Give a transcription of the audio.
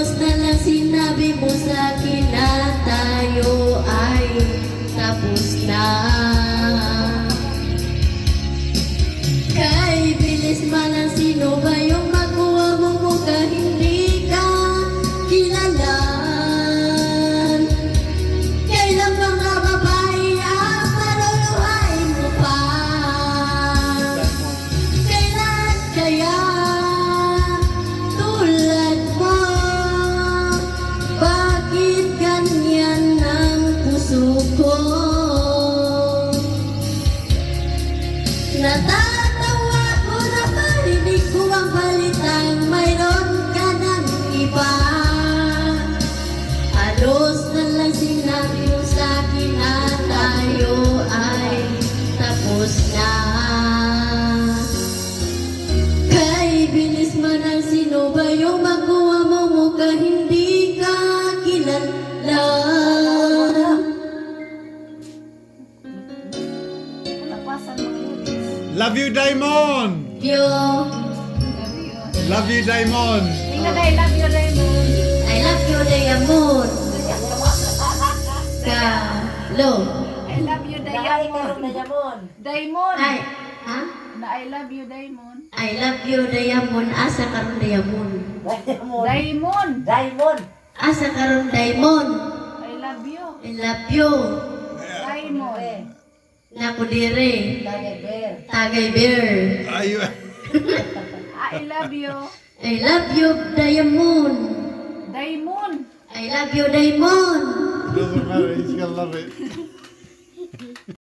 Halos na lang sinabi mo sa akin na tayo ay tapos na. Kay bilis man ang sino ba yung makuha mo mukha hindi ka kilala. Kailan ba nga babae ang maluluhain mo pa? Kailan kaya tulad mo? Bakit ganyan ang puso ko? Natatawa ko na marinig ko ang balitang mayroon ka ng iba. Halos na lang sinabi mo sa akin na tayo ay tapos na. Kay bilis man ang sino ba yung makuha mo mukha hindi ka kilala. Love you, Diamond! Yo, Love you, Diamond! Tingnan na, I love you, Raymond. I love you, Diamond. Kalo. I love you, Diamond. Diamond. Ay, ha? Na I love you, Diamond. I love you, Diamond. Asa karon Diamond. Diamond. Asa karon Diamond. I love you. I love you. Diamond. Nako dire. Tagay bear. Ayun. I love you. I love you, Diamond. Diamond. I love you, Diamond. Doesn't matter, he's gonna love it.